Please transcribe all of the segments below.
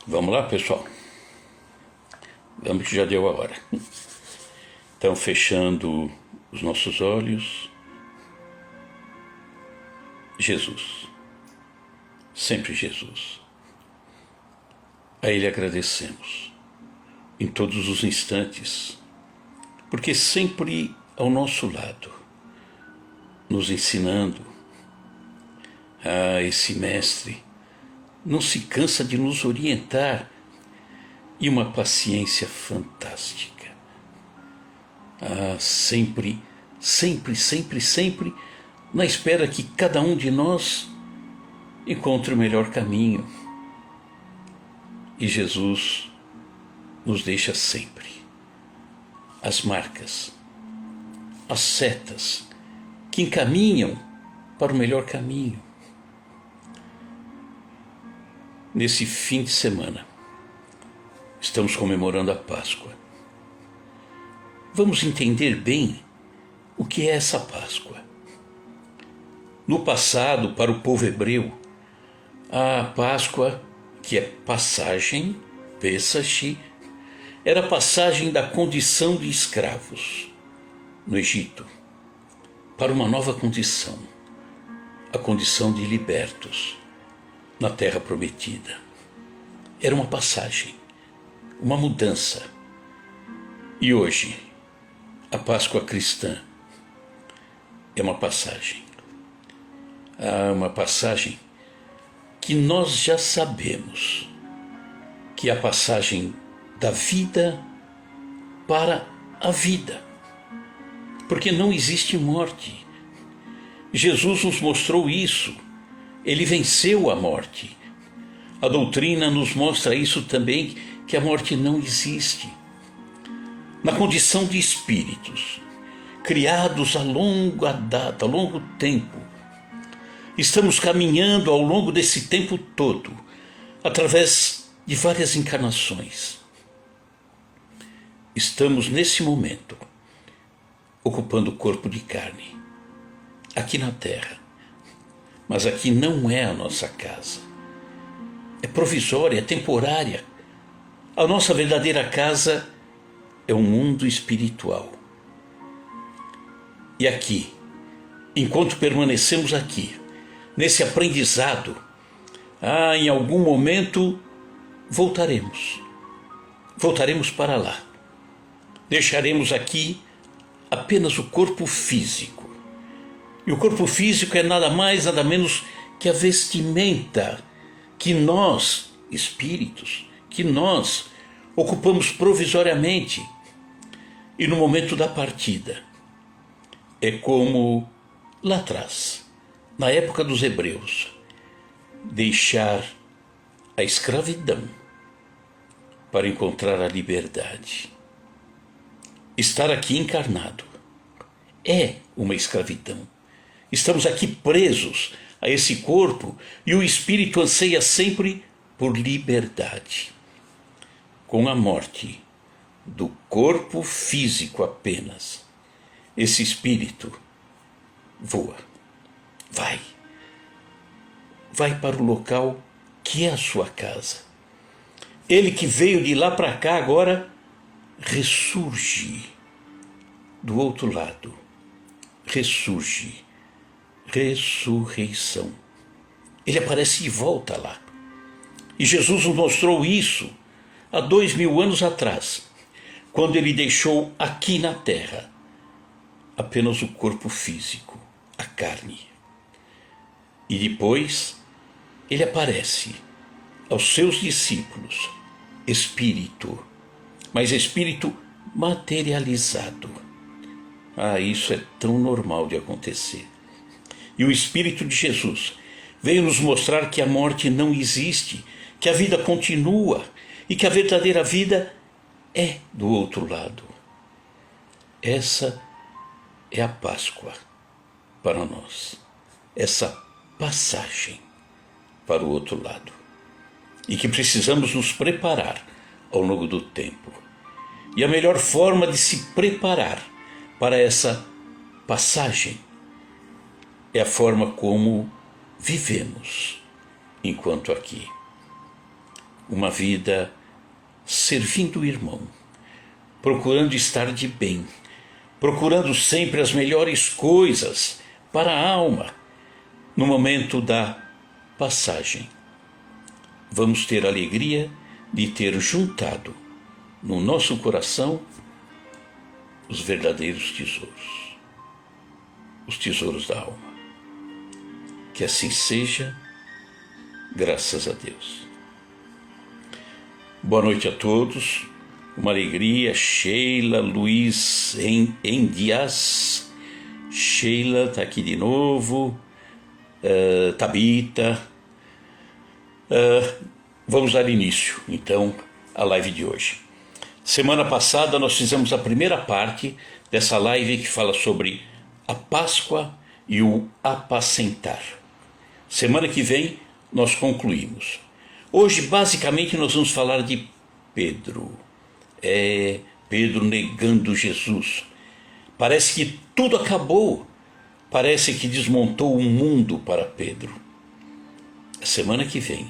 Vamos lá, pessoal? Vamos que já deu a hora. Então, fechando os nossos olhos, Jesus, sempre Jesus. A Ele agradecemos em todos os instantes, porque sempre ao nosso lado, nos ensinando. Esse mestre não se cansa de nos orientar e uma paciência fantástica. Sempre, sempre, sempre, sempre na espera que cada um de nós encontre o melhor caminho. E Jesus nos deixa sempre as marcas, as setas que encaminham para o melhor caminho. Nesse fim de semana, estamos comemorando a Páscoa. Vamos entender bem o que é essa Páscoa. No passado, para o povo hebreu, a Páscoa, que é passagem, Pesach, era a passagem da condição de escravos no Egito para uma nova condição, a condição de libertos na terra prometida. Era uma passagem, uma mudança. E hoje, a Páscoa cristã é uma passagem. Uma passagem que nós já sabemos que é a passagem da vida para a vida. Porque não existe morte. Jesus nos mostrou isso. Ele venceu a morte. A doutrina nos mostra isso também, que a morte não existe. Na condição de espíritos, criados a longa data, a longo tempo, estamos caminhando ao longo desse tempo todo, através de várias encarnações. Estamos, nesse momento, ocupando o corpo de carne, aqui na Terra. Mas aqui não é a nossa casa. É provisória, é temporária. A nossa verdadeira casa é o mundo espiritual. E aqui, enquanto permanecemos aqui, nesse aprendizado, em algum momento voltaremos. Voltaremos para lá. Deixaremos aqui apenas o corpo físico. E o corpo físico é nada mais, nada menos que a vestimenta que nós, espíritos, que nós ocupamos provisoriamente. E no momento da partida, é como lá atrás, na época dos hebreus, deixar a escravidão para encontrar a liberdade. Estar aqui encarnado é uma escravidão. Estamos aqui presos a esse corpo e o espírito anseia sempre por liberdade. Com a morte do corpo físico apenas, esse espírito voa, vai para o local que é a sua casa. Ele que veio de lá para cá agora ressurge do outro lado, ressurge. Ressurreição. Ele aparece e volta lá. E Jesus nos mostrou isso há 2000 anos atrás, quando ele deixou aqui na terra apenas o corpo físico, a carne. E depois ele aparece aos seus discípulos, espírito, mas espírito materializado. Isso é tão normal de acontecer. E o Espírito de Jesus veio nos mostrar que a morte não existe, que a vida continua e que a verdadeira vida é do outro lado. Essa é a Páscoa para nós, essa passagem para o outro lado. E que precisamos nos preparar ao longo do tempo. E a melhor forma de se preparar para essa passagem é a forma como vivemos enquanto aqui. uma vida servindo o irmão, procurando estar de bem, procurando sempre as melhores coisas para a alma no momento da passagem. Vamos ter a alegria de ter juntado no nosso coração os verdadeiros tesouros, os tesouros da alma. Que assim seja, graças a Deus. Boa noite a todos, uma alegria. Sheila Luiz Endias, Sheila está aqui de novo, Tabita. Vamos dar início, então, à live de hoje. Semana passada nós fizemos a primeira parte dessa live que fala sobre a Páscoa e o apacentar. Semana que vem nós concluímos. Hoje, basicamente, nós vamos falar de Pedro. Pedro negando Jesus. Parece que tudo acabou. Parece que desmontou o mundo para Pedro. A semana que vem,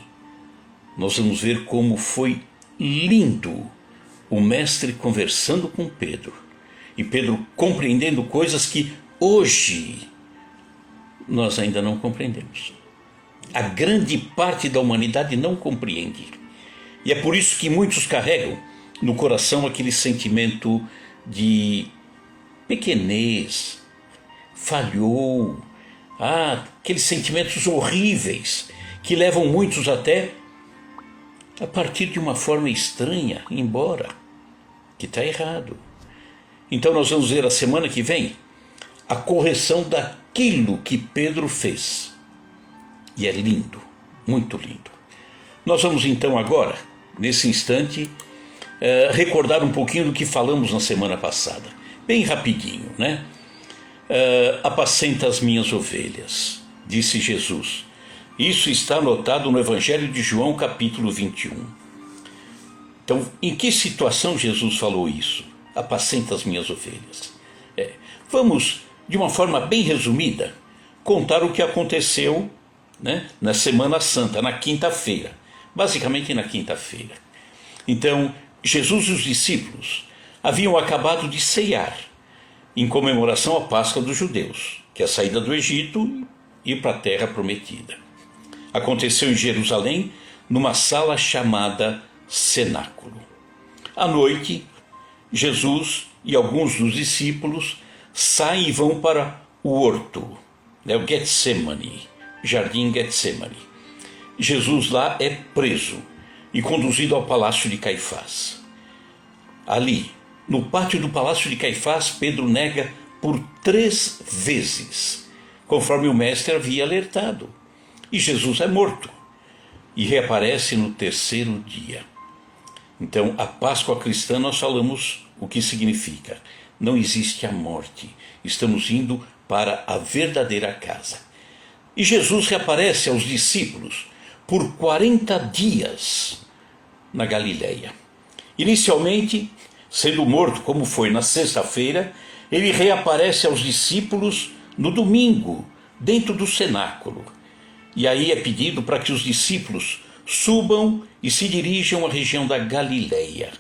nós vamos ver como foi lindo o mestre conversando com Pedro. E Pedro compreendendo coisas que hoje nós ainda não compreendemos. A grande parte da humanidade não compreende. E é por isso que muitos carregam no coração aquele sentimento de pequenez, falhou, aqueles sentimentos horríveis que levam muitos até a partir de uma forma estranha, embora, que está errado. Então nós vamos ver a semana que vem a correção daquilo que Pedro fez. E é lindo, muito lindo. Nós vamos então agora, nesse instante, recordar um pouquinho do que falamos na semana passada. Bem rapidinho, né? Apacenta as minhas ovelhas, disse Jesus. Isso está anotado no Evangelho de João, capítulo 21. Então, em que situação Jesus falou isso? Apacenta as minhas ovelhas. Vamos, de uma forma bem resumida, contar o que aconteceu, né, na Semana Santa, na quinta-feira. Basicamente na quinta-feira. Então, Jesus e os discípulos haviam acabado de ceiar, em comemoração à Páscoa dos judeus, que é a saída do Egito e ir para a terra prometida. Aconteceu em Jerusalém, numa sala chamada Cenáculo. À noite, Jesus e alguns dos discípulos saem e vão para o horto, o Getsemane, Jardim Getsemane. Jesus lá é preso e conduzido ao palácio de Caifás. Ali, no pátio do palácio de Caifás, Pedro nega por 3 vezes, conforme o mestre havia alertado. E Jesus é morto e reaparece no 3º dia. Então, a Páscoa cristã, nós falamos o que significa. Não existe a morte. Estamos indo para a verdadeira casa. E Jesus reaparece aos discípulos por 40 dias na Galileia. Inicialmente, sendo morto como foi na sexta-feira, ele reaparece aos discípulos no domingo, dentro do cenáculo. E aí é pedido para que os discípulos subam e se dirijam à região da Galileia.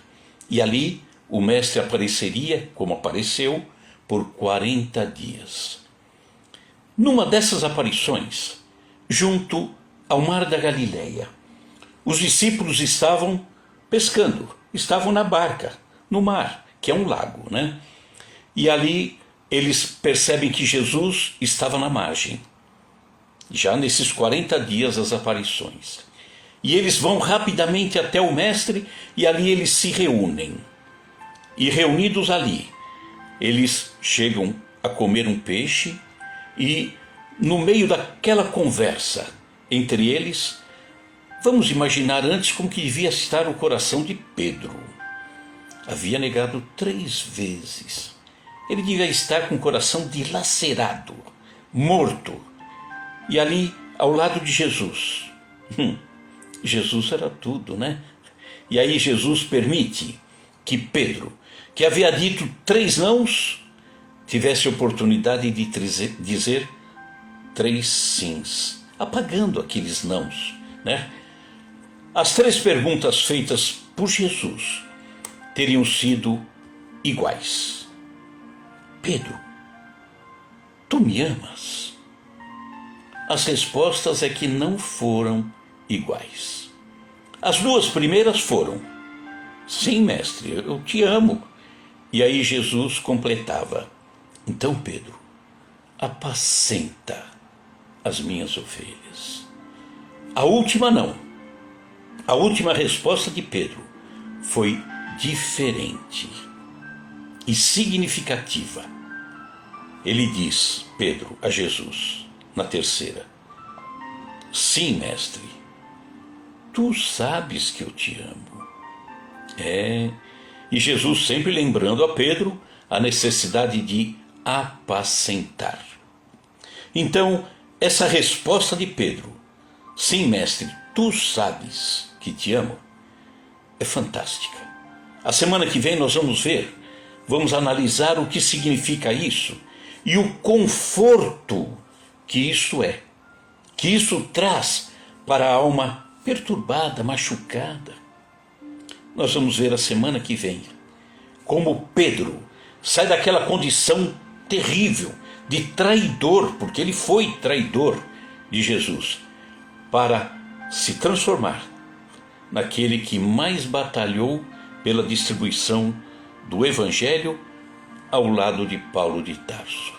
E ali o mestre apareceria, como apareceu, por 40 dias. Numa dessas aparições, junto ao mar da Galileia, os discípulos estavam pescando, estavam na barca, no mar, que é um lago, né? E ali eles percebem que Jesus estava na margem, já nesses 40 dias das aparições. E eles vão rapidamente até o mestre e ali eles se reúnem. E reunidos ali, eles chegam a comer um peixe e no meio daquela conversa entre eles, vamos imaginar antes como que devia estar o coração de Pedro. Havia negado 3 vezes. Ele devia estar com o coração dilacerado, morto. E ali, ao lado de Jesus. Jesus era tudo, né? E aí Jesus permite que Pedro, que havia dito 3 nãos, tivesse a oportunidade de dizer 3 sims, apagando aqueles nãos, né? As 3 perguntas feitas por Jesus teriam sido iguais. Pedro, tu me amas? As respostas é que não foram iguais. As 2 primeiras foram: sim, mestre, eu te amo. E aí Jesus completava: então, Pedro, apacenta as minhas ovelhas. A última não. A última resposta de Pedro foi diferente e significativa. Ele diz, Pedro, a Jesus, na terceira: sim, mestre, tu sabes que eu te amo. E Jesus sempre lembrando a Pedro a necessidade de apacentar. Então, essa resposta de Pedro, sim, mestre, tu sabes que te amo, é fantástica. A semana que vem nós vamos analisar o que significa isso e o conforto que isso é, que isso traz para a alma perturbada, machucada. Nós vamos ver a semana que vem como Pedro sai daquela condição terrível de traidor, porque ele foi traidor de Jesus, para se transformar naquele que mais batalhou pela distribuição do Evangelho ao lado de Paulo de Tarso.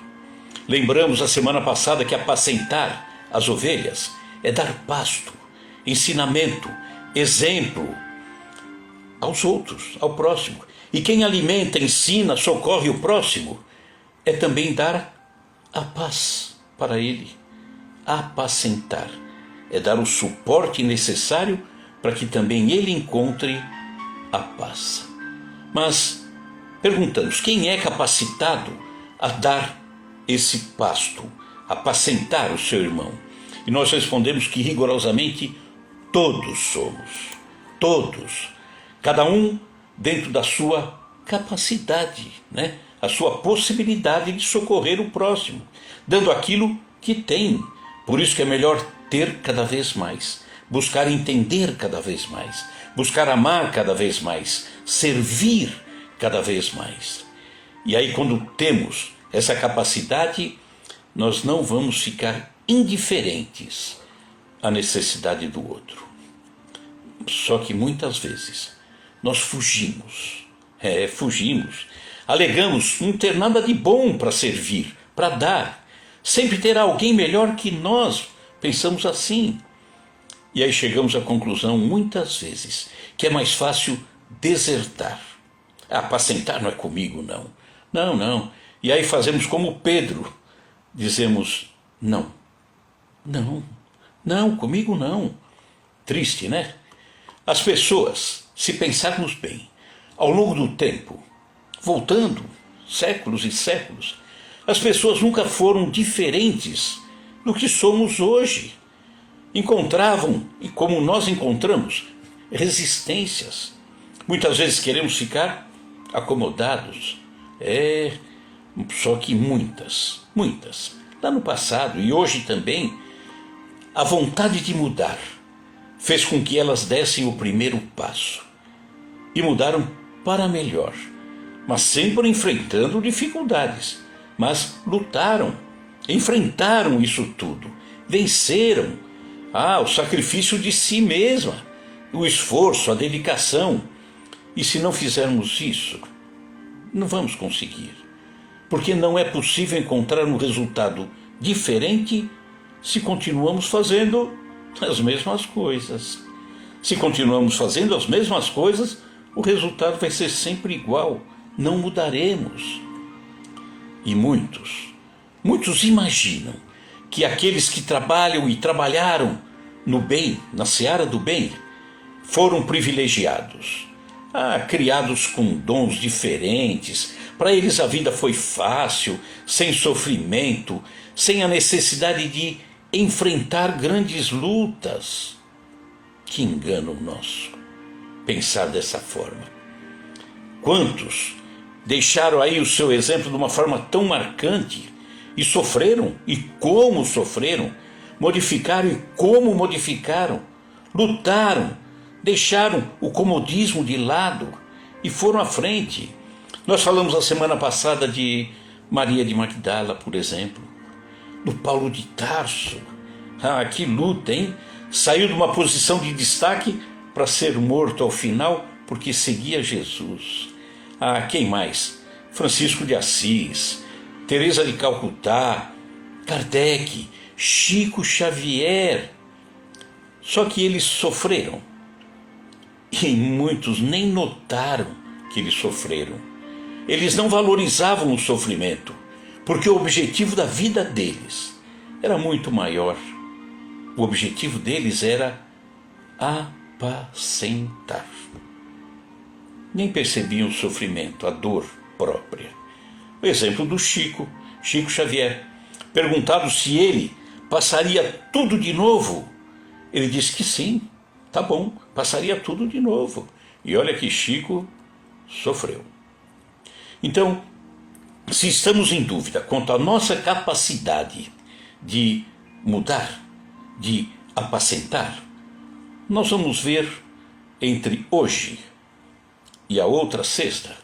Lembramos a semana passada que apacentar as ovelhas é dar pasto, ensinamento, exemplo aos outros, ao próximo. E quem alimenta, ensina, socorre o próximo é também dar a paz para ele. Apacentar é dar o suporte necessário para que também ele encontre a paz. Mas perguntamos, quem é capacitado a dar esse pasto, apacentar o seu irmão? E nós respondemos que rigorosamente todos somos, todos, cada um dentro da sua capacidade, a sua possibilidade de socorrer o próximo, dando aquilo que tem. Por isso que é melhor ter cada vez mais, buscar entender cada vez mais, buscar amar cada vez mais, servir cada vez mais. E aí, quando temos essa capacidade, nós não vamos ficar indiferentes à necessidade do outro. Só que muitas vezes nós fugimos, alegamos não ter nada de bom para servir, para dar, sempre terá alguém melhor que nós, pensamos assim. E aí chegamos à conclusão, muitas vezes, que é mais fácil desertar. Apacentar não é comigo, não. Não. E aí fazemos como Pedro, dizemos, não, comigo não. Triste, né? As pessoas, se pensarmos bem, ao longo do tempo, voltando séculos e séculos, as pessoas nunca foram diferentes do que somos hoje. Encontravam, e como nós encontramos, resistências. Muitas vezes queremos ficar acomodados. Só que muitas, lá no passado e hoje também, a vontade de mudar fez com que elas dessem o primeiro passo. E mudaram para melhor, mas sempre enfrentando dificuldades. Mas lutaram, enfrentaram isso tudo, venceram. O sacrifício de si mesma, o esforço, a dedicação. E se não fizermos isso, não vamos conseguir. Porque não é possível encontrar um resultado diferente se continuamos fazendo as mesmas coisas. Se continuamos fazendo as mesmas coisas, o resultado vai ser sempre igual. Não mudaremos. E muitos imaginam que aqueles que trabalham e trabalharam no bem, na seara do bem, foram privilegiados, criados com dons diferentes. Para eles a vida foi fácil, sem sofrimento, sem a necessidade de enfrentar grandes lutas. Que engano nosso pensar dessa forma. Quantos deixaram aí o seu exemplo de uma forma tão marcante e sofreram, e como sofreram, modificaram e como modificaram, lutaram, deixaram o comodismo de lado e foram à frente. Nós falamos a semana passada de Maria de Magdala, por exemplo, do Paulo de Tarso. Ah, que luta, hein? Saiu de uma posição de destaque para ser morto ao final porque seguia Jesus. Ah, quem mais? Francisco de Assis, Teresa de Calcutá, Kardec, Chico Xavier. Só que eles sofreram. E muitos nem notaram que eles sofreram. Eles não valorizavam o sofrimento, porque o objetivo da vida deles era muito maior. O objetivo deles era apacentar. Nem percebiam o sofrimento, a dor própria. O exemplo do Chico Xavier. Perguntado se ele passaria tudo de novo, ele disse que sim, tá bom, passaria tudo de novo. E olha que Chico sofreu. Então, se estamos em dúvida quanto à nossa capacidade de mudar, de apacentar, nós vamos ver entre hoje e a outra sexta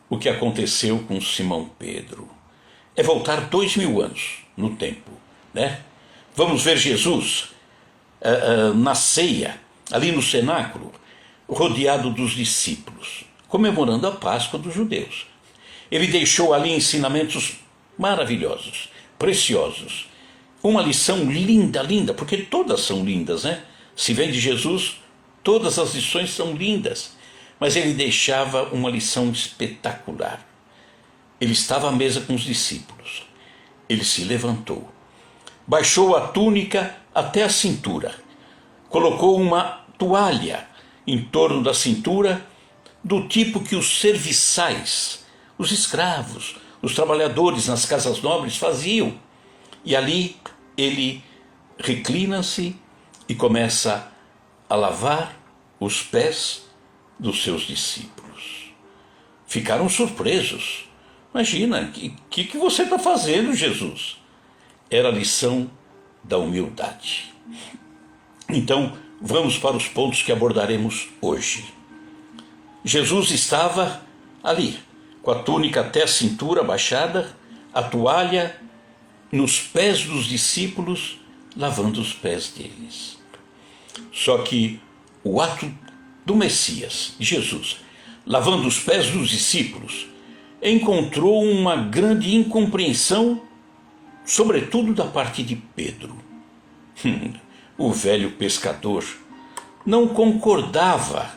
o que aconteceu com Simão Pedro. É voltar 2000 anos no tempo, né? Vamos ver Jesus na ceia, ali no cenáculo, rodeado dos discípulos, comemorando a Páscoa dos judeus. Ele deixou ali ensinamentos maravilhosos, preciosos. Uma lição linda, linda, porque todas são lindas, né? Se vem de Jesus, todas as lições são lindas. Mas ele deixava uma lição espetacular. Ele estava à mesa com os discípulos. Ele se levantou, baixou a túnica até a cintura, colocou uma toalha em torno da cintura, do tipo que os serviçais, os escravos, os trabalhadores nas casas nobres faziam. E ali ele reclina-se e começa a lavar os pés dos seus discípulos. Ficaram surpresos. Imagina, o que você está fazendo, Jesus? Era a lição da humildade. Então, vamos para os pontos que abordaremos hoje. Jesus estava ali, com a túnica até a cintura baixada, a toalha nos pés dos discípulos, lavando os pés deles. Só que o ato do Messias, Jesus, lavando os pés dos discípulos, encontrou uma grande incompreensão, sobretudo da parte de Pedro. O velho pescador não concordava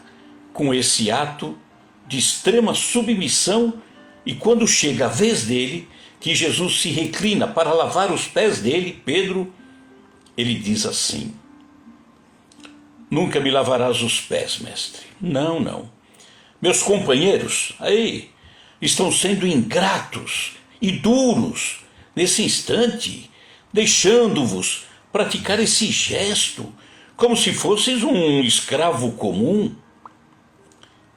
com esse ato de extrema submissão, e quando chega a vez dele, que Jesus se reclina para lavar os pés dele, Pedro, ele diz assim: nunca me lavarás os pés, mestre. Não, não. Meus companheiros, aí, estão sendo ingratos e duros nesse instante, deixando-vos praticar esse gesto, como se fosseis um escravo comum.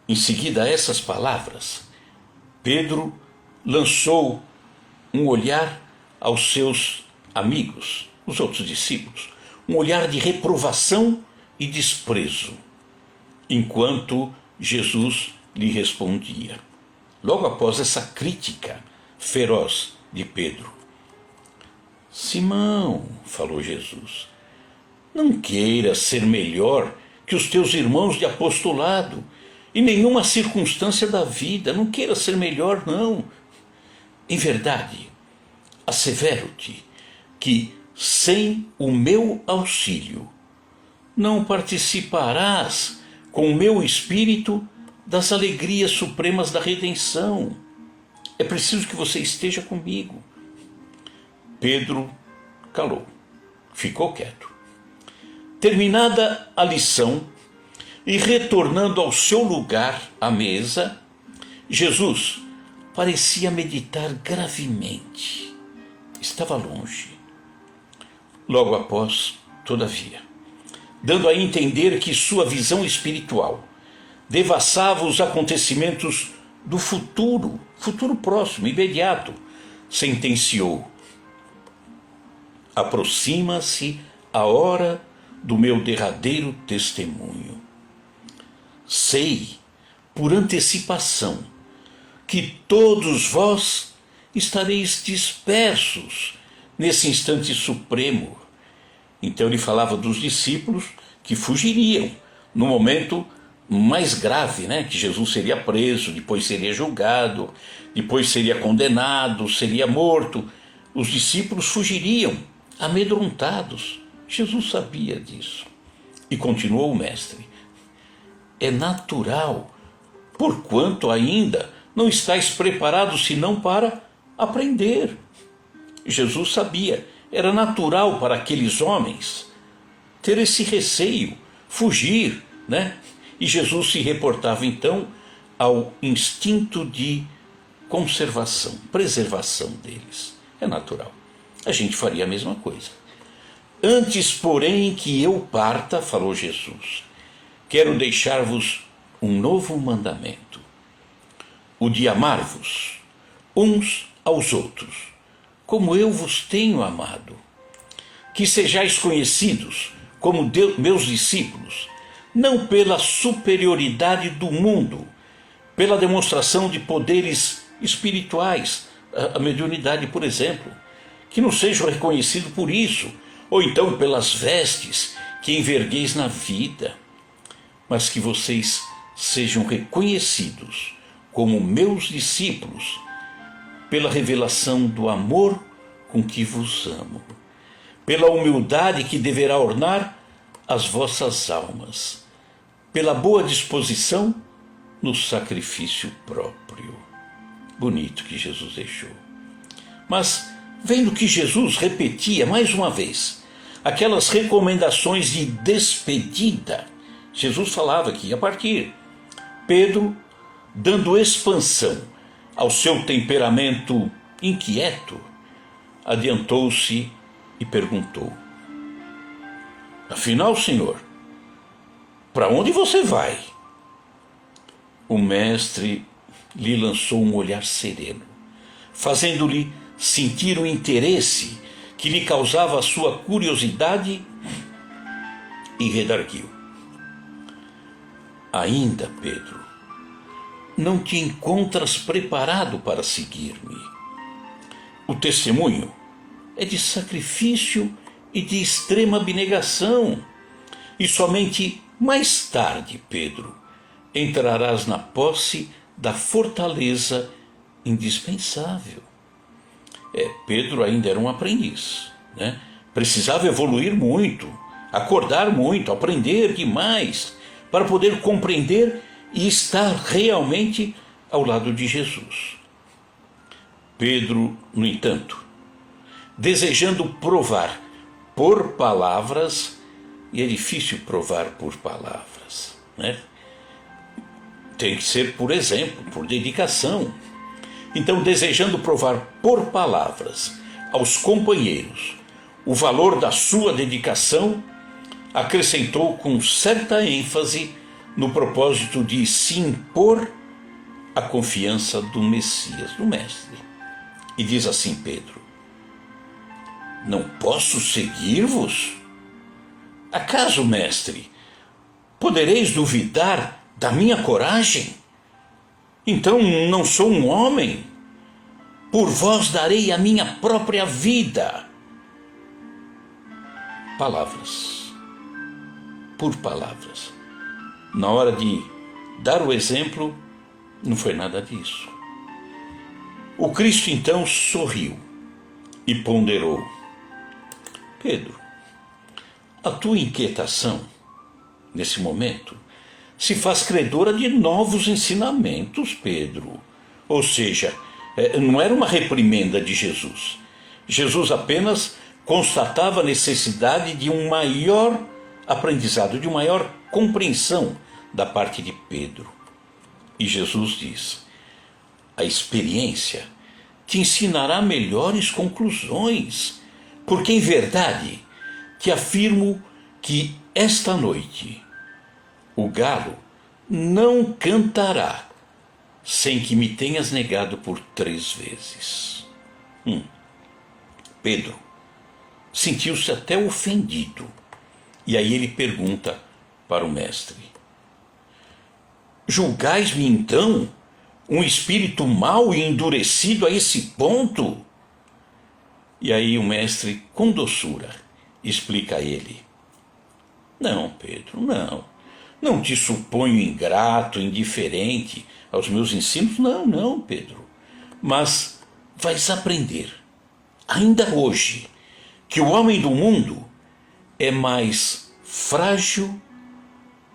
Em seguida a essas palavras, Pedro lançou um olhar aos seus amigos, os outros discípulos, um olhar de reprovação e desprezo, enquanto Jesus lhe respondia. Logo após essa crítica feroz de Pedro: Simão, falou Jesus, não queiras ser melhor que os teus irmãos de apostolado, em nenhuma circunstância da vida, não queiras ser melhor, não. Em verdade, assevero-te que, sem o meu auxílio, não participarás com o meu espírito das alegrias supremas da redenção. É preciso que você esteja comigo. Pedro calou, ficou quieto. Terminada a lição e retornando ao seu lugar à mesa, Jesus parecia meditar gravemente. Estava longe. Logo após, todavia, dando a entender que sua visão espiritual devassava os acontecimentos do futuro próximo, imediato, sentenciou: aproxima-se a hora do meu derradeiro testemunho. sei, por antecipação, que todos vós estareis dispersos nesse instante supremo. Então ele falava dos discípulos que fugiriam no momento mais grave, né? Que Jesus seria preso, depois seria julgado, depois seria condenado, seria morto. Os discípulos fugiriam, amedrontados. Jesus sabia disso. E continuou o mestre: é natural, porquanto ainda não estáis preparados senão para aprender. Jesus sabia, era natural para aqueles homens ter esse receio, fugir, né? E Jesus se reportava então ao instinto de conservação, preservação deles. É natural. A gente faria a mesma coisa. Antes, porém, que eu parta, falou Jesus, quero deixar-vos um novo mandamento, o de amar-vos uns aos outros, como eu vos tenho amado. Que sejais conhecidos como meus discípulos, não pela superioridade do mundo, pela demonstração de poderes espirituais, a mediunidade, por exemplo, que não sejam reconhecidos por isso, ou então pelas vestes que envergueis na vida, mas que vocês sejam reconhecidos como meus discípulos pela revelação do amor com que vos amo, pela humildade que deverá ornar as vossas almas, pela boa disposição no sacrifício próprio. Bonito que Jesus deixou. Mas, vendo que Jesus repetia mais uma vez aquelas recomendações de despedida, Jesus falava que ia partir. Pedro, dando expansão ao seu temperamento inquieto, adiantou-se e perguntou: afinal, Senhor, para onde você vai? O mestre lhe lançou um olhar sereno, fazendo-lhe sentir o interesse que lhe causava a sua curiosidade, e redarguiu: ainda, Pedro, não te encontras preparado para seguir-me. O testemunho é de sacrifício e de extrema abnegação, e somente mais tarde, Pedro, entrarás na posse da fortaleza indispensável. Pedro ainda era um aprendiz, né? Precisava evoluir muito, acordar muito, aprender demais, para poder compreender e estar realmente ao lado de Jesus. Pedro, no entanto, desejando provar por palavras, e é difícil provar por palavras, né? Tem que ser por exemplo, por dedicação. Então, desejando provar por palavras aos companheiros o valor da sua dedicação, acrescentou com certa ênfase no propósito de se impor a confiança do Messias, do Mestre. E diz assim Pedro: não posso seguir-vos? Acaso, Mestre, podereis duvidar da minha coragem? Então não sou um homem? Por vós darei a minha própria vida. Palavras. Por palavras. Na hora de dar o exemplo, não foi nada disso. O Cristo então sorriu e ponderou: Pedro, a tua inquietação, nesse momento, se faz credora de novos ensinamentos, Pedro. Ou seja, não era uma reprimenda de Jesus. Jesus apenas constatava a necessidade de um maior aprendizado, de uma maior compreensão da parte de Pedro. E Jesus diz: a experiência te ensinará melhores conclusões, porque em verdade te afirmo que esta noite o galo não cantará sem que me tenhas negado por 3 vezes. Pedro sentiu-se até ofendido. E aí ele pergunta para o mestre: julgais-me então um espírito mau e endurecido a esse ponto? E aí o mestre, com doçura, explica a ele: não, Pedro, não. Não te suponho ingrato, indiferente aos meus ensinos. Não, não, Pedro. Mas vais aprender, ainda hoje, que o homem do mundo é mais frágil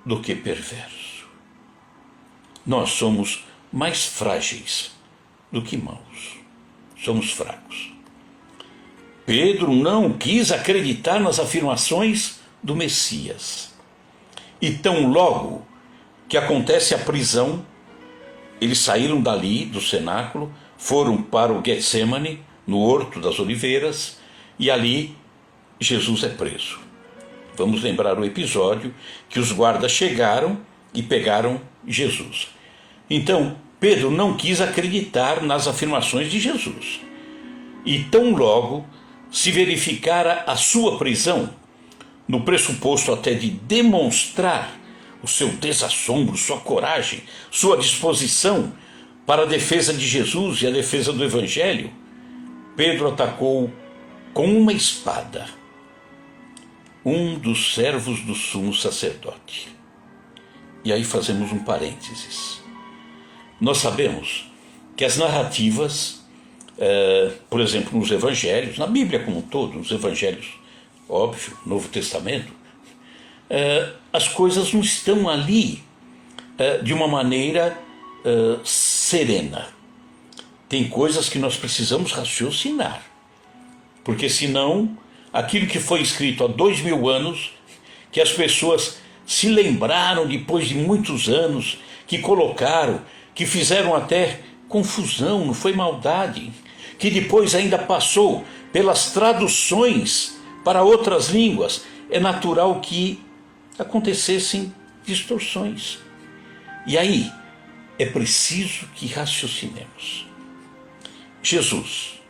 do que perverso. Nós somos mais frágeis do que maus. Somos fracos. Pedro não quis acreditar nas afirmações do Messias. E tão logo que acontece a prisão, eles saíram dali, do cenáculo, foram para o Getsemane, no Horto das Oliveiras, e ali Jesus é preso. Vamos lembrar o episódio que os guardas chegaram e pegaram Jesus. Então, Pedro não quis acreditar nas afirmações de Jesus. E tão logo se verificara a sua prisão, no pressuposto até de demonstrar o seu desassombro, sua coragem, sua disposição para a defesa de Jesus e a defesa do Evangelho, Pedro atacou com uma espada um dos servos do sumo sacerdote. E aí fazemos um parênteses. Nós sabemos que as narrativas, por exemplo, nos evangelhos, na Bíblia como um todo, nos evangelhos, óbvio, Novo Testamento, as coisas não estão ali de uma maneira serena. Tem coisas que nós precisamos raciocinar, porque senão aquilo que foi escrito há 2000 anos, que as pessoas se lembraram depois de muitos anos, que colocaram, que fizeram até confusão, não foi maldade, que depois ainda passou pelas traduções para outras línguas, é natural que acontecessem distorções. E aí é preciso que raciocinemos. Jesus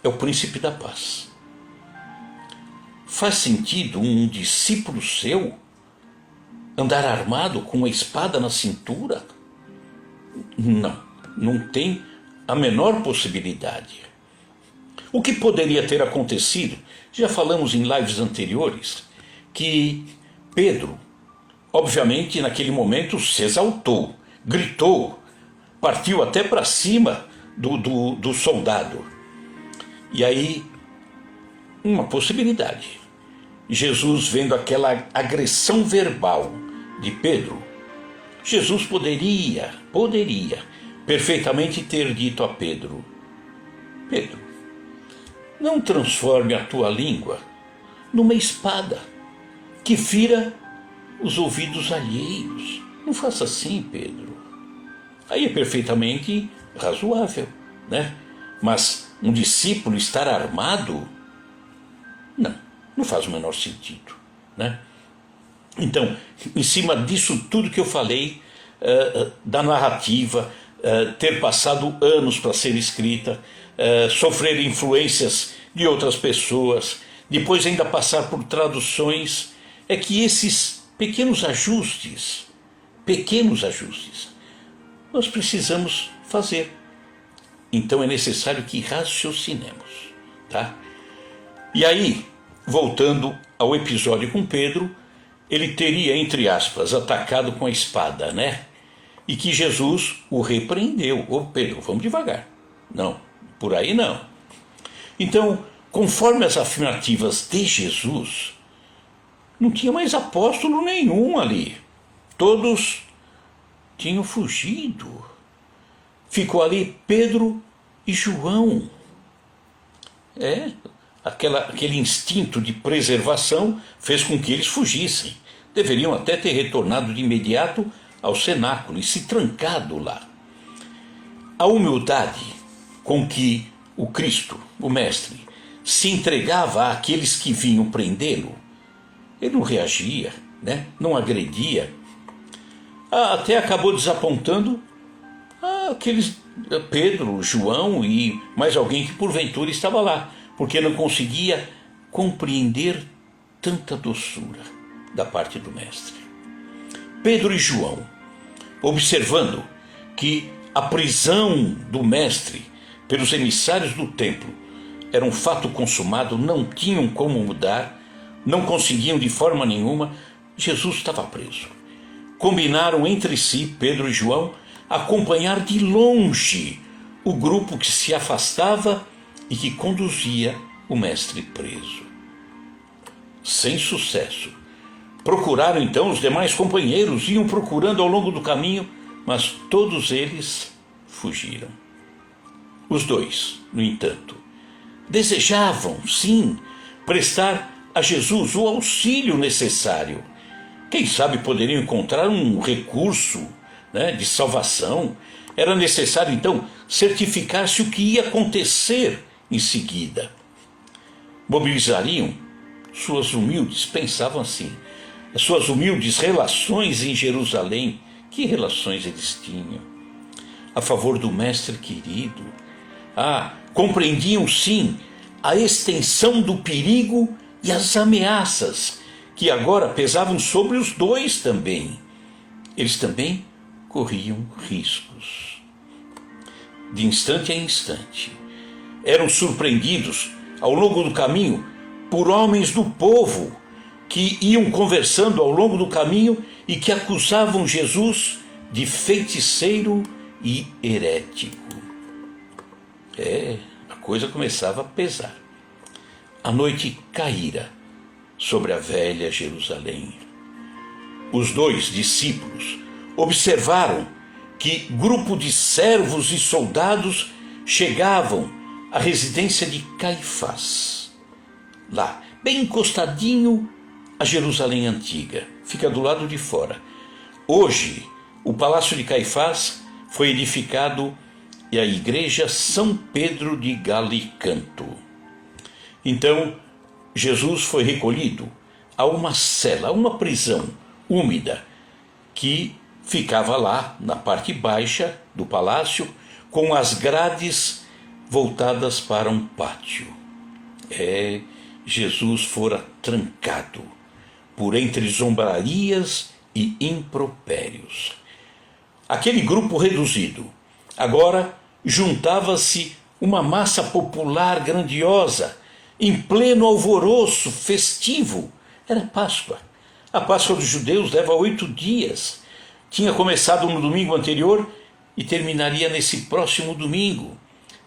é o príncipe da paz. Faz sentido um discípulo seu andar armado com uma espada na cintura? Não, não tem a menor possibilidade. O que poderia ter acontecido? Já falamos em lives anteriores que Pedro, obviamente, naquele momento se exaltou, gritou, partiu até para cima do soldado. E aí, uma possibilidade. Jesus, vendo aquela agressão verbal de Pedro, Jesus poderia perfeitamente ter dito a Pedro: Pedro, não transforme a tua língua numa espada que fira os ouvidos alheios. Não faça assim, Pedro. Aí é perfeitamente razoável, né? Mas um discípulo estar armado, não faz o menor sentido, né? Então, em cima disso tudo que eu falei, da narrativa, ter passado anos para ser escrita, sofrer influências de outras pessoas, depois ainda passar por traduções, é que esses pequenos ajustes, nós precisamos fazer. Então é necessário que raciocinemos, tá? E aí, voltando ao episódio com Pedro, ele teria, entre aspas, atacado com a espada, né? E que Jesus o repreendeu. Ô Pedro, vamos devagar. Não, por aí não. Então, conforme as afirmativas de Jesus, não tinha mais apóstolo nenhum ali. Todos tinham fugido. Ficou ali Pedro e João. Aquele instinto de preservação fez com que eles fugissem. Deveriam até ter retornado de imediato ao cenáculo e se trancado lá. A humildade com que o Cristo, o Mestre, se entregava àqueles que vinham prendê-lo, ele não reagia, né? Não agredia. Até acabou desapontando aqueles Pedro, João e mais alguém que porventura estava lá, porque não conseguia compreender tanta doçura da parte do Mestre. Pedro e João observando que a prisão do mestre pelos emissários do templo era um fato consumado, não tinham como mudar, não conseguiam de forma nenhuma, Jesus estava preso. Combinaram entre si, Pedro e João, acompanhar de longe o grupo que se afastava e que conduzia o mestre preso. Sem sucesso. Procuraram então os demais companheiros, iam procurando ao longo do caminho, mas todos eles fugiram. Os dois, no entanto, desejavam, sim, prestar a Jesus o auxílio necessário. Quem sabe poderiam encontrar um recurso, de salvação. Era necessário, então, certificar-se o que ia acontecer em seguida. Mobilizariam pensavam assim, as suas humildes relações em Jerusalém. Que relações eles tinham? A favor do mestre querido. Compreendiam sim a extensão do perigo e as ameaças que agora pesavam sobre os dois também. Eles também corriam riscos. De instante a instante, eram surpreendidos ao longo do caminho por homens do povo que iam conversando ao longo do caminho e que acusavam Jesus de feiticeiro e herético. A coisa começava a pesar. A noite caíra sobre a velha Jerusalém. Os dois discípulos observaram que grupo de servos e soldados chegavam à residência de Caifás. Lá, bem encostadinho a Jerusalém antiga, fica do lado de fora. Hoje, o Palácio de Caifás foi edificado e a igreja São Pedro de Galicanto. Então, Jesus foi recolhido a uma cela, a uma prisão úmida, que ficava lá na parte baixa do palácio, com as grades voltadas para um pátio. Jesus fora trancado por entre zombrarias e impropérios. Aquele grupo reduzido, agora juntava-se uma massa popular grandiosa, em pleno alvoroço festivo. Era Páscoa. A Páscoa dos judeus leva 8 dias. Tinha começado no domingo anterior e terminaria nesse próximo domingo,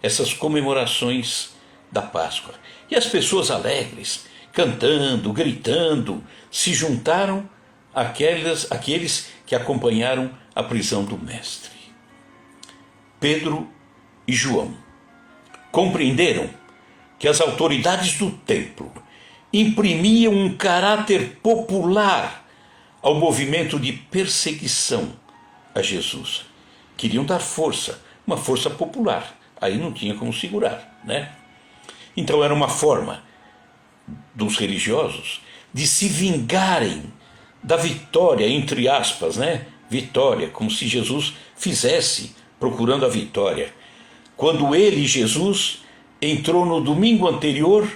essas comemorações da Páscoa. E as pessoas alegres, cantando, gritando, se juntaram àqueles que acompanharam a prisão do mestre. Pedro e João compreenderam que as autoridades do templo imprimiam um caráter popular ao movimento de perseguição a Jesus. Queriam dar força, uma força popular. Aí não tinha como segurar, Então era uma forma dos religiosos de se vingarem da vitória, entre aspas, Vitória, como se Jesus fizesse procurando a vitória. Quando ele, Jesus, entrou no domingo anterior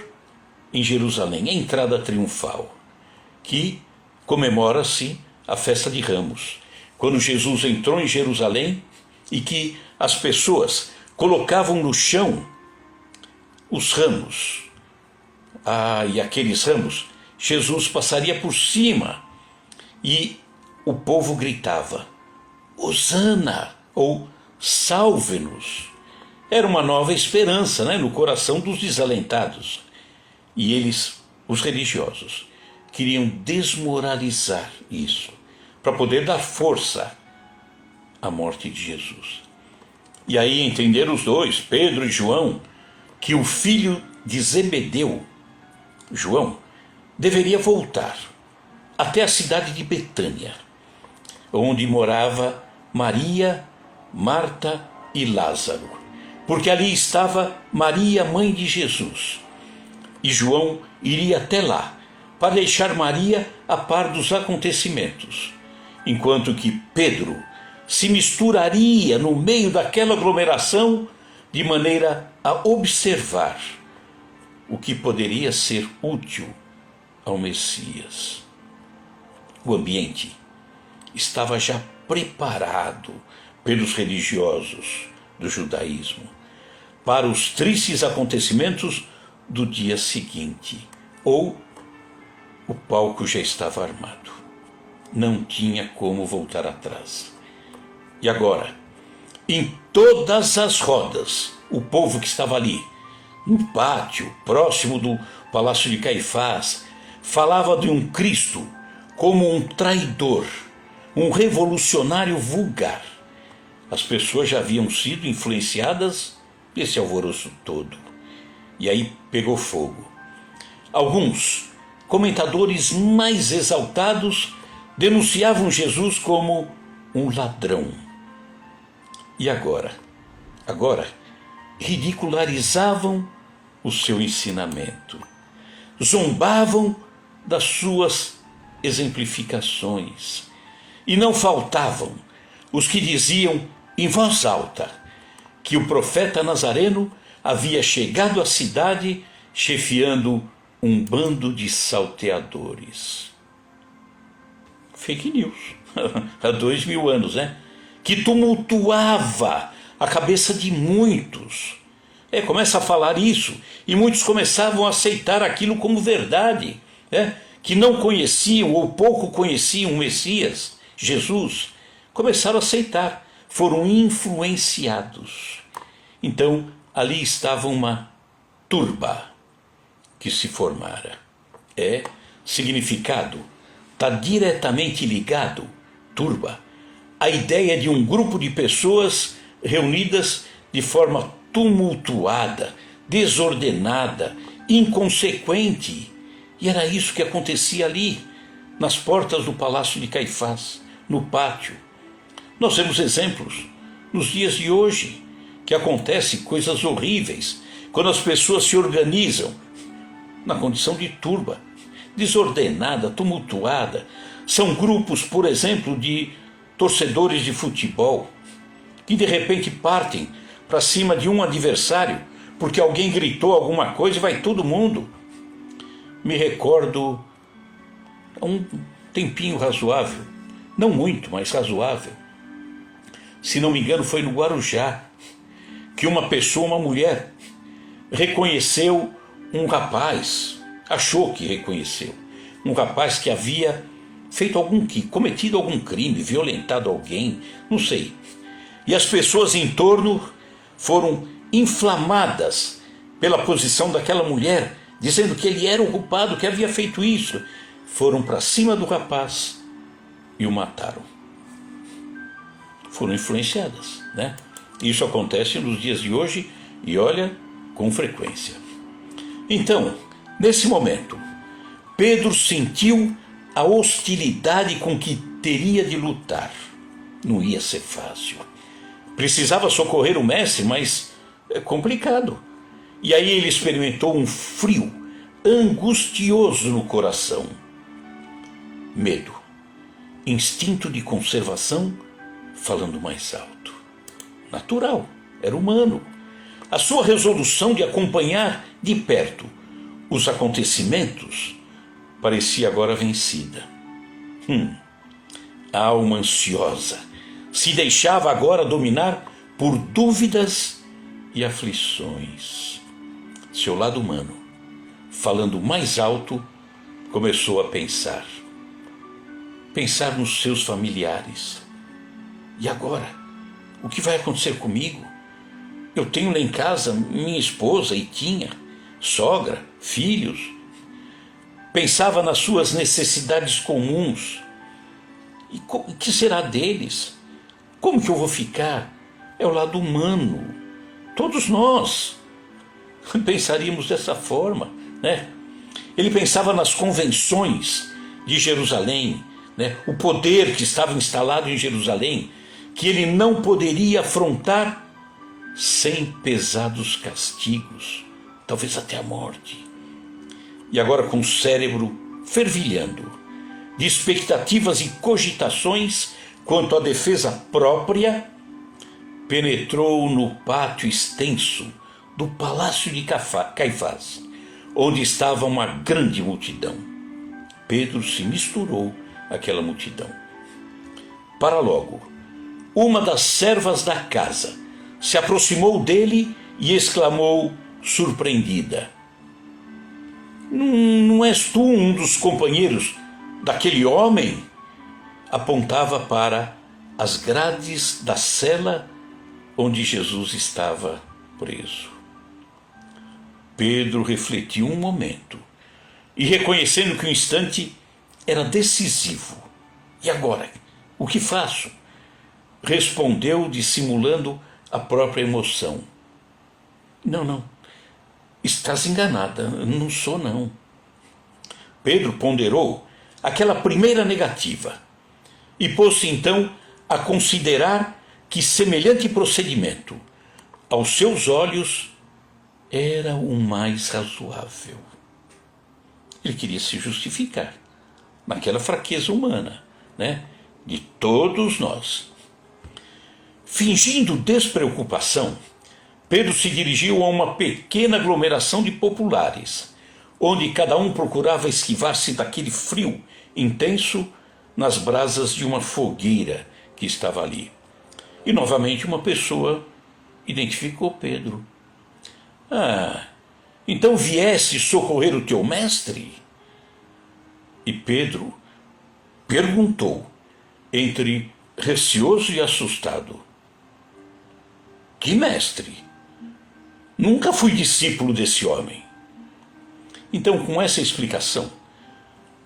em Jerusalém, a entrada triunfal, que comemora-se a festa de Ramos, quando Jesus entrou em Jerusalém e que as pessoas colocavam no chão os ramos. E aqueles ramos, Jesus passaria por cima e o povo gritava: Hosana, ou salve-nos. Era uma nova esperança, no coração dos desalentados. E eles, os religiosos, queriam desmoralizar isso, para poder dar força à morte de Jesus. E aí entenderam os dois, Pedro e João, que o filho de Zebedeu, João, deveria voltar até a cidade de Betânia, onde morava Maria, Marta e Lázaro, porque ali estava Maria, mãe de Jesus. E João iria até lá, para deixar Maria a par dos acontecimentos, enquanto que Pedro se misturaria no meio daquela aglomeração de maneira a observar o que poderia ser útil ao Messias. O ambiente estava já preparado pelos religiosos do judaísmo para os tristes acontecimentos do dia seguinte, ou o palco já estava armado. Não tinha como voltar atrás. E agora, em todas as rodas, o povo que estava ali, no pátio, próximo do Palácio de Caifás, falava de um Cristo como um traidor, um revolucionário vulgar. As pessoas já haviam sido influenciadas desse alvoroço todo. E aí pegou fogo. Alguns comentadores mais exaltados denunciavam Jesus como um ladrão. E agora? Agora ridicularizavam o seu ensinamento. Zombavam das suas exemplificações. E não faltavam os que diziam em voz alta que o profeta Nazareno havia chegado à cidade chefiando um bando de salteadores. Fake news, há 2000 anos, né? Que tumultuava a cabeça de muitos. Começa a falar isso, e muitos começavam a aceitar aquilo como verdade, que não conheciam ou pouco conheciam o Messias, Jesus, começaram a aceitar, foram influenciados. Então, ali estava uma turba que se formara. Significado, está diretamente ligado, turba, a ideia de um grupo de pessoas reunidas de forma tumultuada, desordenada, inconsequente. E era isso que acontecia ali, nas portas do Palácio de Caifás, no pátio. Nós vemos exemplos nos dias de hoje, que acontecem coisas horríveis, quando as pessoas se organizam na condição de turba, desordenada, tumultuada. São grupos, por exemplo, de torcedores de futebol, que de repente partem para cima de um adversário, porque alguém gritou alguma coisa e vai todo mundo. Me recordo, há um tempinho razoável, não muito, mas razoável, se não me engano foi no Guarujá, que uma pessoa, uma mulher, reconheceu um rapaz, achou que reconheceu, um rapaz que havia feito cometido algum crime, violentado alguém, não sei. E as pessoas em torno foram inflamadas pela posição daquela mulher, dizendo que ele era o culpado, que havia feito isso. Foram para cima do rapaz e o mataram. Foram influenciadas, né? Isso acontece nos dias de hoje e olha, com frequência. Então, nesse momento, Pedro sentiu a hostilidade com que teria de lutar. Não ia ser fácil. Precisava socorrer o mestre, mas é complicado. E aí ele experimentou um frio angustioso no coração. Medo, instinto de conservação, falando mais alto. Natural, era humano. A sua resolução de acompanhar de perto os acontecimentos parecia agora vencida. A alma ansiosa se deixava agora dominar por dúvidas e aflições. Seu lado humano, falando mais alto, começou a pensar. Pensar nos seus familiares. E agora? O que vai acontecer comigo? Eu tenho lá em casa minha esposa e tinha sogra, filhos. Pensava nas suas necessidades comuns. E o que será deles? Como que eu vou ficar? É o lado humano. Todos nós pensaríamos dessa forma, né? Ele pensava nas convenções de Jerusalém, né? O poder que estava instalado em Jerusalém, que ele não poderia afrontar sem pesados castigos, talvez até a morte. E agora, com o cérebro fervilhando de expectativas e cogitações quanto à defesa própria, penetrou no pátio extenso do Palácio de Caifás, onde estava uma grande multidão. Pedro se misturou àquela multidão. para logo. Uma das servas da casa se aproximou dele e exclamou, surpreendida: Não és tu um dos companheiros daquele homem? Apontava para as grades da cela onde Jesus estava preso. Pedro refletiu um momento e, reconhecendo que o instante era decisivo, e agora, o que faço? Respondeu, dissimulando a própria emoção: Não, estás enganada, não sou não. Pedro ponderou aquela primeira negativa e pôs-se então a considerar que semelhante procedimento, aos seus olhos, era o mais razoável. Ele queria se justificar naquela fraqueza humana, de todos nós. Fingindo despreocupação, Pedro se dirigiu a uma pequena aglomeração de populares, onde cada um procurava esquivar-se daquele frio intenso nas brasas de uma fogueira que estava ali. E novamente uma pessoa identificou Pedro. Então viesse socorrer o teu mestre? E Pedro perguntou, entre receoso e assustado: Que mestre? Nunca fui discípulo desse homem. Então, com essa explicação,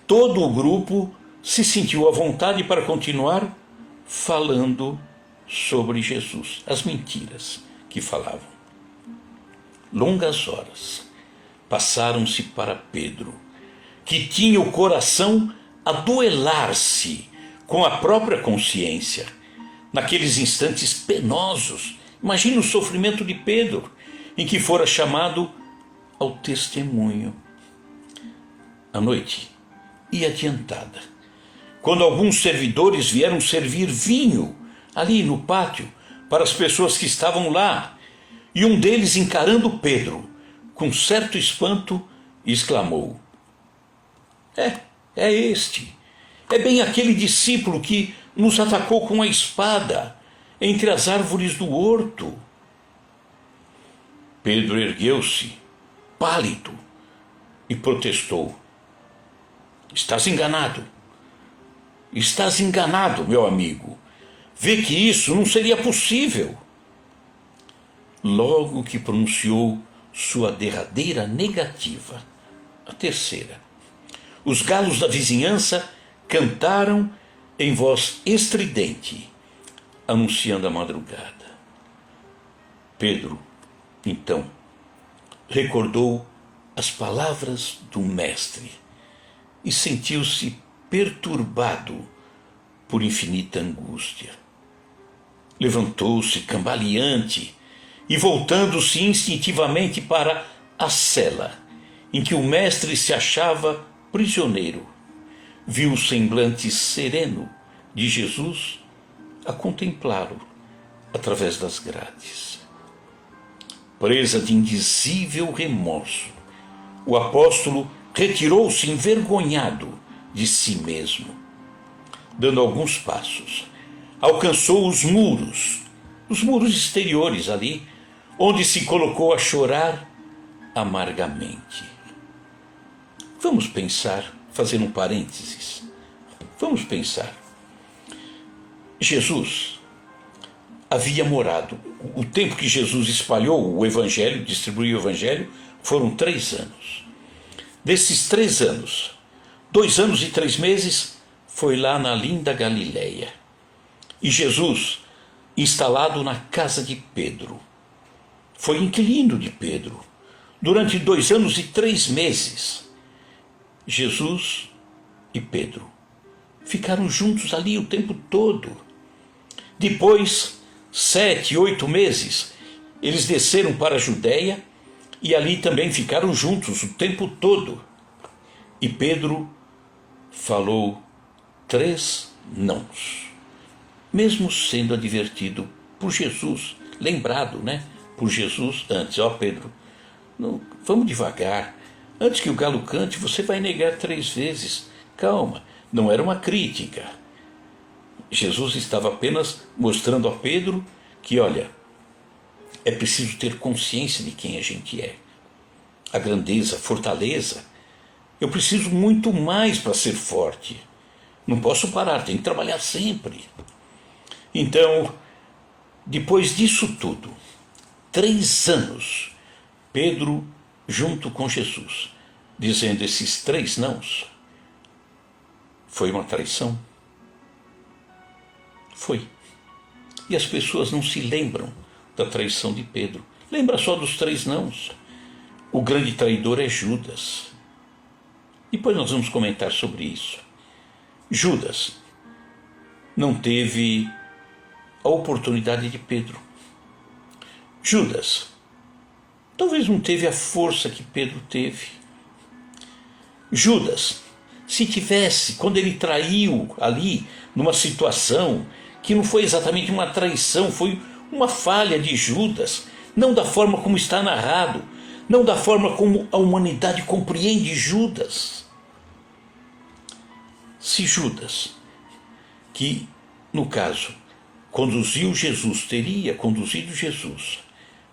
todo o grupo se sentiu à vontade para continuar falando sobre Jesus, as mentiras que falavam. Longas horas passaram-se para Pedro, que tinha o coração a duelar-se com a própria consciência. Naqueles instantes penosos, imagina o sofrimento de Pedro, em que fora chamado ao testemunho. A noite ia adiantada, quando alguns servidores vieram servir vinho ali no pátio para as pessoas que estavam lá, e um deles, encarando Pedro com certo espanto, exclamou: É este, é bem aquele discípulo que nos atacou com a espada entre as árvores do horto. Pedro ergueu-se, pálido, e protestou: Estás enganado, meu amigo. Vê que isso não seria possível. Logo que pronunciou sua derradeira negativa, a terceira, os galos da vizinhança cantaram em voz estridente, anunciando a madrugada. Pedro, então, recordou as palavras do mestre e sentiu-se perturbado por infinita angústia. Levantou-se cambaleante e, voltando-se instintivamente para a cela em que o mestre se achava prisioneiro, viu o semblante sereno de Jesus a contemplá-lo através das grades. Presa de indizível remorso, o apóstolo retirou-se envergonhado de si mesmo. Dando alguns passos, alcançou os muros exteriores ali, onde se colocou a chorar amargamente. Vamos pensar, fazendo um parênteses, vamos pensar. Jesus havia morado, o tempo que Jesus espalhou o Evangelho, distribuiu o Evangelho, foram 3 anos. Desses 3 anos, 2 anos e 3 meses foi lá na linda Galileia. E Jesus, instalado na casa de Pedro, foi inquilino de Pedro durante 2 anos e 3 meses. Jesus e Pedro ficaram juntos ali o tempo todo. Depois, 7, 8 meses, eles desceram para a Judéia e ali também ficaram juntos o tempo todo. E Pedro falou 3 nãos, mesmo sendo advertido por Jesus, lembrado, por Jesus antes. Pedro, não, vamos devagar, antes que o galo cante você vai negar 3 vezes, calma. Não era uma crítica, Jesus estava apenas mostrando a Pedro que, olha, é preciso ter consciência de quem a gente é. A grandeza, a fortaleza. Eu preciso muito mais para ser forte. Não posso parar, tenho que trabalhar sempre. Então, depois disso tudo, 3 anos, Pedro junto com Jesus, dizendo esses 3 nãos, foi uma traição? Foi. E as pessoas não se lembram da traição de Pedro. Lembra só dos 3 nãos. O grande traidor é Judas. Depois nós vamos comentar sobre isso. Judas não teve a oportunidade de Pedro. Judas talvez não teve a força que Pedro teve. Judas, se tivesse, quando ele traiu ali, numa situação que não foi exatamente uma traição, foi uma falha de Judas, não da forma como está narrado, não da forma como a humanidade compreende Judas. Se Judas, que no caso conduziu Jesus, teria conduzido Jesus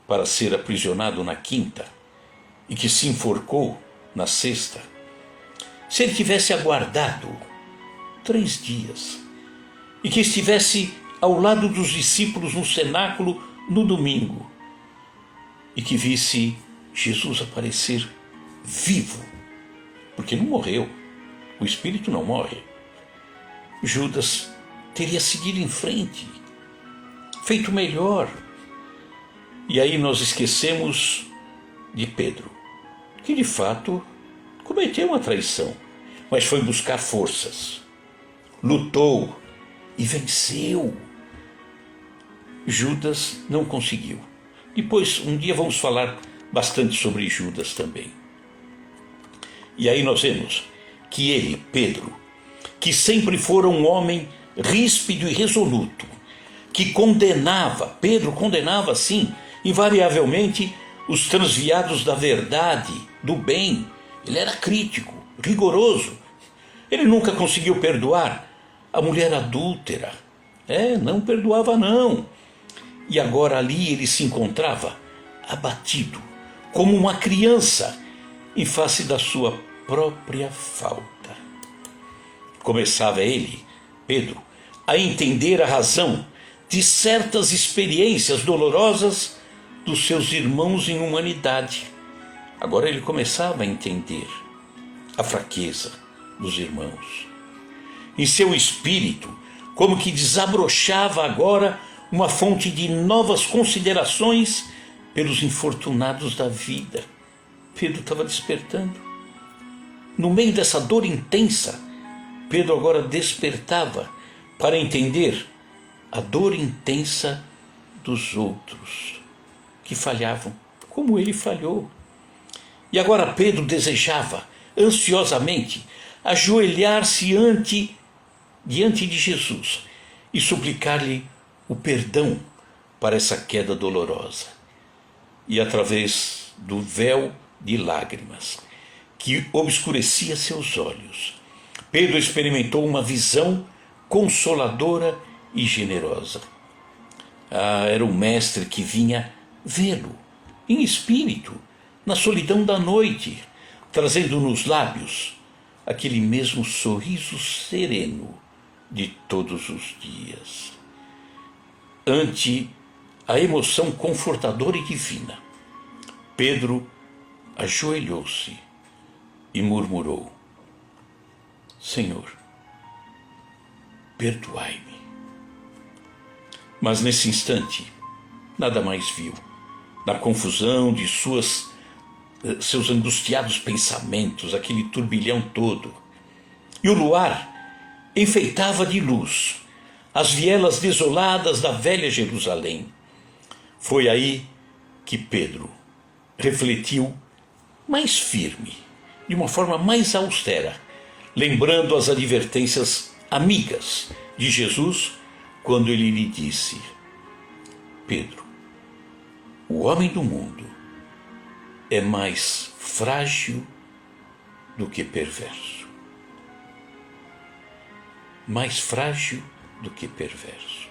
para ser aprisionado na 5ª e que se enforcou na 6ª, se ele tivesse aguardado 3 dias e que estivesse ao lado dos discípulos no cenáculo no domingo e que visse Jesus aparecer vivo, porque não morreu, o espírito não morre, Judas teria seguido em frente, feito melhor. E aí nós esquecemos de Pedro, que de fato cometeu uma traição, mas foi buscar forças, lutou e venceu. Judas não conseguiu. Depois, um dia vamos falar bastante sobre Judas também. E aí nós vemos que ele, Pedro, que sempre fora um homem ríspido e resoluto, que condenava, Pedro condenava sim, invariavelmente, os transviados da verdade, do bem. Ele era crítico, rigoroso. Ele nunca conseguiu perdoar a mulher adúltera. Não perdoava não. E agora ali ele se encontrava abatido, como uma criança, em face da sua própria falta. Começava ele, Pedro, a entender a razão de certas experiências dolorosas dos seus irmãos em humanidade. Agora ele começava a entender a fraqueza dos irmãos. Em seu espírito, como que desabrochava agora uma fonte de novas considerações pelos infortunados da vida. Pedro estava despertando. No meio dessa dor intensa, Pedro agora despertava para entender a dor intensa dos outros que falhavam, como ele falhou. E agora Pedro desejava ansiosamente ajoelhar-se diante de Jesus e suplicar-lhe o perdão para essa queda dolorosa. E através do véu de lágrimas que obscurecia seus olhos, Pedro experimentou uma visão consoladora e generosa. Era o mestre que vinha vê-lo em espírito, na solidão da noite, trazendo nos lábios aquele mesmo sorriso sereno de todos os dias. Ante a emoção confortadora e divina, Pedro ajoelhou-se e murmurou: Senhor, perdoai-me. Mas nesse instante, nada mais viu. Na confusão de seus angustiados pensamentos, aquele turbilhão todo. E o luar enfeitava de luz as vielas desoladas da velha Jerusalém. Foi aí que Pedro refletiu mais firme, de uma forma mais austera, lembrando as advertências amigas de Jesus, quando ele lhe disse: Pedro, o homem do mundo é mais frágil do que perverso. Mais frágil do que perverso.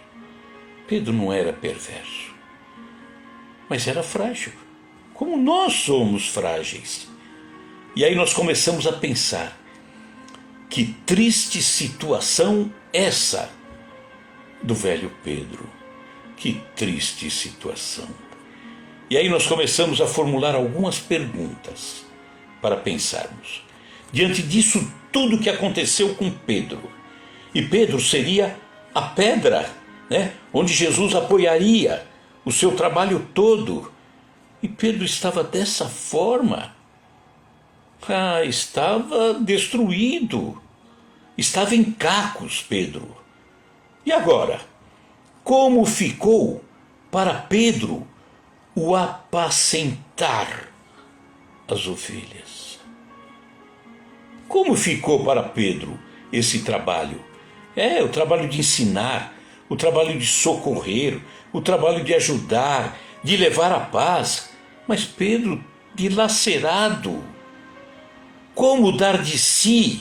Pedro não era perverso, mas era frágil, como nós somos frágeis. E aí nós começamos a pensar, que triste situação essa do velho Pedro. Que triste situação. E aí nós começamos a formular algumas perguntas para pensarmos. Diante disso tudo que aconteceu com Pedro, e Pedro seria a pedra, né, onde Jesus apoiaria o seu trabalho todo, e Pedro estava dessa forma. Estava destruído, estava em cacos, Pedro. E agora, como ficou para Pedro o apacentar as ovelhas? Como ficou para Pedro esse trabalho? O trabalho de ensinar, o trabalho de socorrer, o trabalho de ajudar, de levar a paz. Mas Pedro, dilacerado, como dar de si,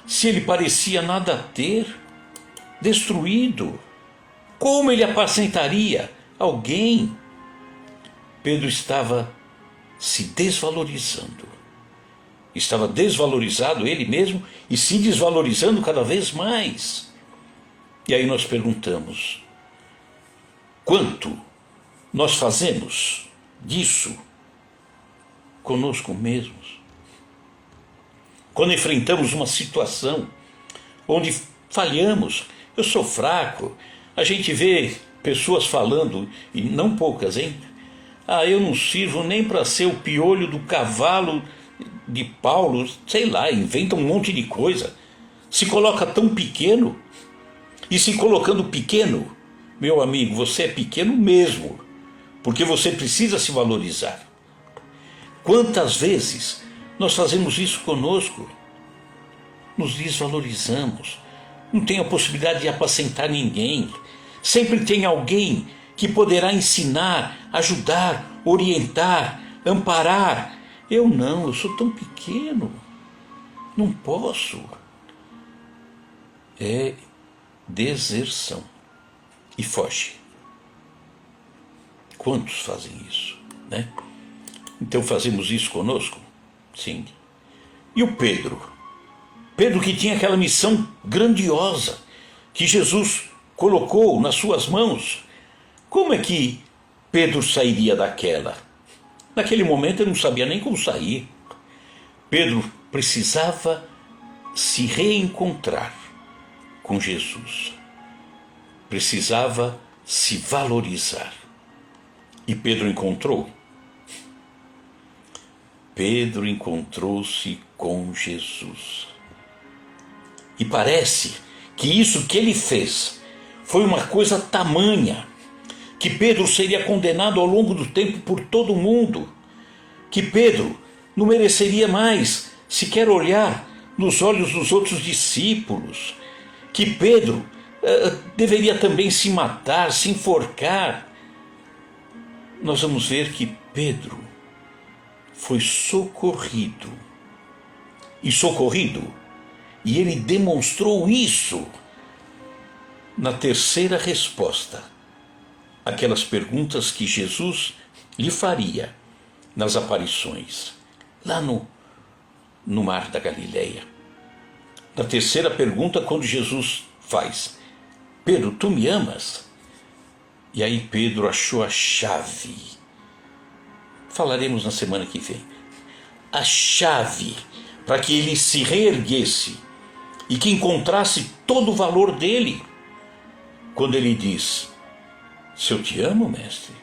se ele parecia nada ter, destruído? Como ele apacentaria alguém? Pedro estava se desvalorizando. Estava desvalorizado ele mesmo e se desvalorizando cada vez mais. E aí nós perguntamos, quanto nós fazemos disso conosco mesmos? Quando enfrentamos uma situação onde falhamos, eu sou fraco, a gente vê pessoas falando, e não poucas, hein? Eu não sirvo nem para ser o piolho do cavalo de Paulo, sei lá, inventa um monte de coisa. Se coloca tão pequeno, e se colocando pequeno, meu amigo, você é pequeno mesmo, porque você precisa se valorizar. Quantas vezes nós fazemos isso conosco? Nos desvalorizamos, não tem a possibilidade de apacentar ninguém. Sempre tem alguém que poderá ensinar, ajudar, orientar, amparar. Eu não, eu sou tão pequeno, não posso. É deserção e foge. Quantos fazem isso, né? Então fazemos isso conosco? Sim. E o Pedro? Pedro, que tinha aquela missão grandiosa que Jesus colocou nas suas mãos. Como é que Pedro sairia daquela? Naquele momento ele não sabia nem como sair. Pedro precisava se reencontrar com Jesus. Precisava se valorizar. E Pedro encontrou. Pedro encontrou-se com Jesus. E parece que isso que ele fez foi uma coisa tamanha, que Pedro seria condenado ao longo do tempo por todo mundo, que Pedro não mereceria mais sequer olhar nos olhos dos outros discípulos, que Pedro deveria também se matar, se enforcar. Nós vamos ver que Pedro foi socorrido, e ele demonstrou isso na terceira resposta, aquelas perguntas que Jesus lhe faria nas aparições, lá no mar da Galileia. Na terceira pergunta, quando Jesus faz, Pedro, tu me amas? E aí Pedro achou a chave. Falaremos na semana que vem. A chave para que ele se reerguesse e que encontrasse todo o valor dele, quando ele diz, se eu te amo, mestre?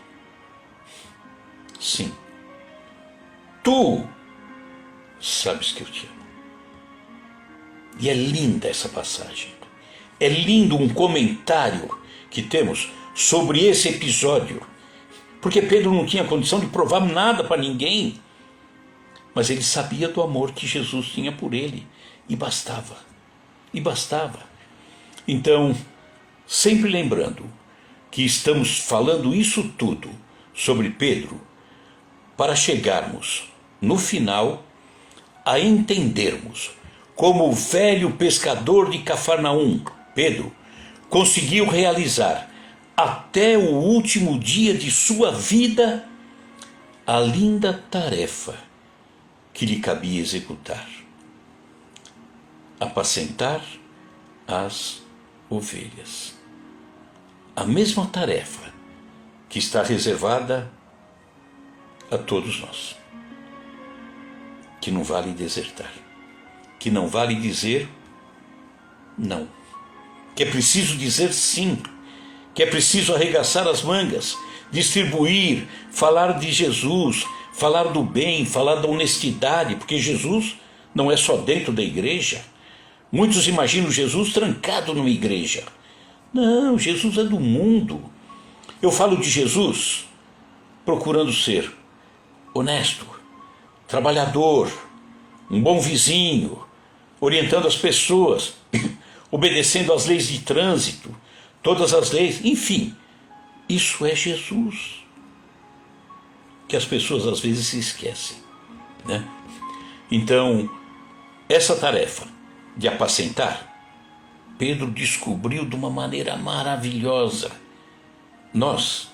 Sim. Tu sabes que eu te amo. E é linda essa passagem. É lindo um comentário que temos sobre esse episódio, porque Pedro não tinha condição de provar nada para ninguém, mas ele sabia do amor que Jesus tinha por ele, e bastava, Então, sempre lembrando que estamos falando isso tudo sobre Pedro, para chegarmos, no final, a entendermos como o velho pescador de Cafarnaum, Pedro, conseguiu realizar até o último dia de sua vida a linda tarefa que lhe cabia executar: apacentar as ovelhas. A mesma tarefa que está reservada a todos nós, que não vale desertar, que não vale dizer não, que é preciso dizer sim, que é preciso arregaçar as mangas, distribuir, falar de Jesus, falar do bem, falar da honestidade, porque Jesus não é só dentro da igreja. Muitos imaginam Jesus trancado numa igreja. Não, Jesus é do mundo. Eu falo de Jesus procurando ser honesto, trabalhador, um bom vizinho, orientando as pessoas, obedecendo às leis de trânsito, todas as leis, enfim, isso é Jesus, que as pessoas às vezes se esquecem, né? Então, essa tarefa de apacentar, Pedro descobriu de uma maneira maravilhosa. Nós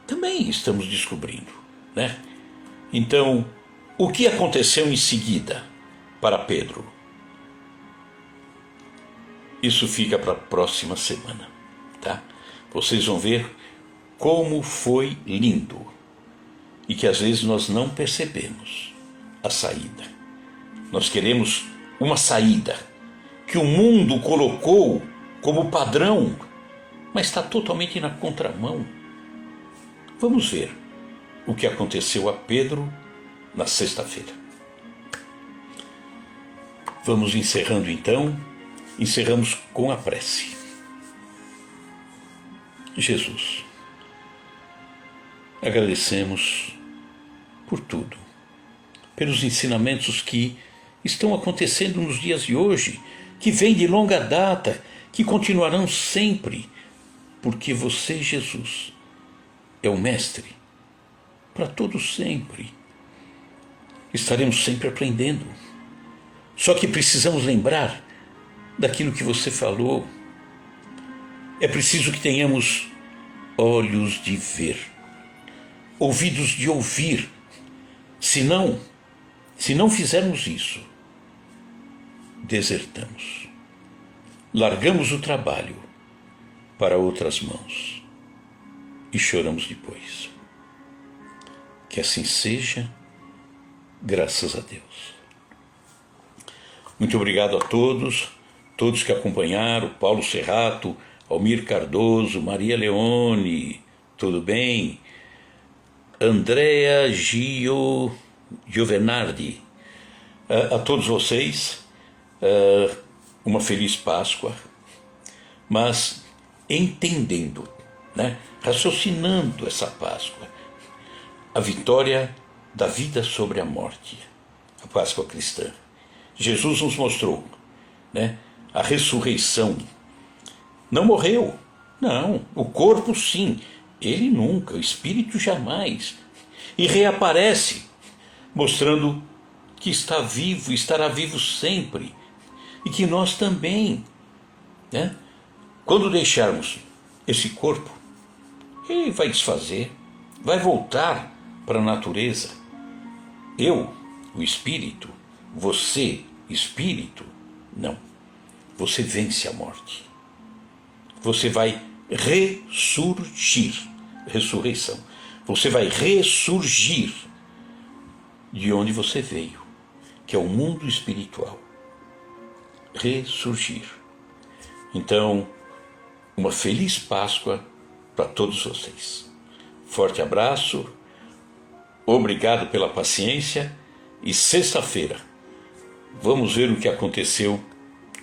também estamos descobrindo, né? Então, o que aconteceu em seguida para Pedro? Isso fica para a próxima semana, tá? Vocês vão ver como foi lindo e que às vezes nós não percebemos a saída. Nós queremos uma saída que o mundo colocou como padrão, mas está totalmente na contramão. Vamos ver o que aconteceu a Pedro na sexta-feira. Vamos encerrando então, encerramos com a prece. Jesus, agradecemos por tudo, pelos ensinamentos que estão acontecendo nos dias de hoje, que vêm de longa data, que continuarão sempre, porque você, Jesus, é o Mestre para todos sempre. Estaremos sempre aprendendo. Só que precisamos lembrar daquilo que você falou. É preciso que tenhamos olhos de ver, ouvidos de ouvir. Se não fizermos isso, desertamos. Largamos o trabalho para outras mãos e choramos depois. Que assim seja, graças a Deus. Muito obrigado a todos que acompanharam, Paulo Serrato, Almir Cardoso, Maria Leone, tudo bem? Andrea Giovenardi, a todos vocês, uma feliz Páscoa, mas entendendo, né, raciocinando essa Páscoa, a vitória da vida sobre a morte, a Páscoa cristã. Jesus nos mostrou, né, a ressurreição. Não morreu, não, o corpo sim, ele nunca, o espírito jamais. E reaparece, mostrando que está vivo, estará vivo sempre. E que nós também, né? Quando deixarmos esse corpo, ele vai desfazer, vai voltar para a natureza. Eu, o espírito, você, espírito, não. Você vence a morte. Você vai ressurgir, ressurreição. Você vai ressurgir de onde você veio, que é o mundo espiritual. Ressurgir. Então, uma feliz Páscoa para todos vocês. Forte abraço, obrigado pela paciência e sexta-feira vamos ver o que aconteceu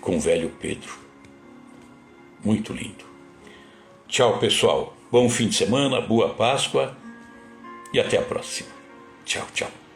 com o velho Pedro. Muito lindo. Tchau, pessoal. Bom fim de semana, boa Páscoa e até a próxima. Tchau, tchau.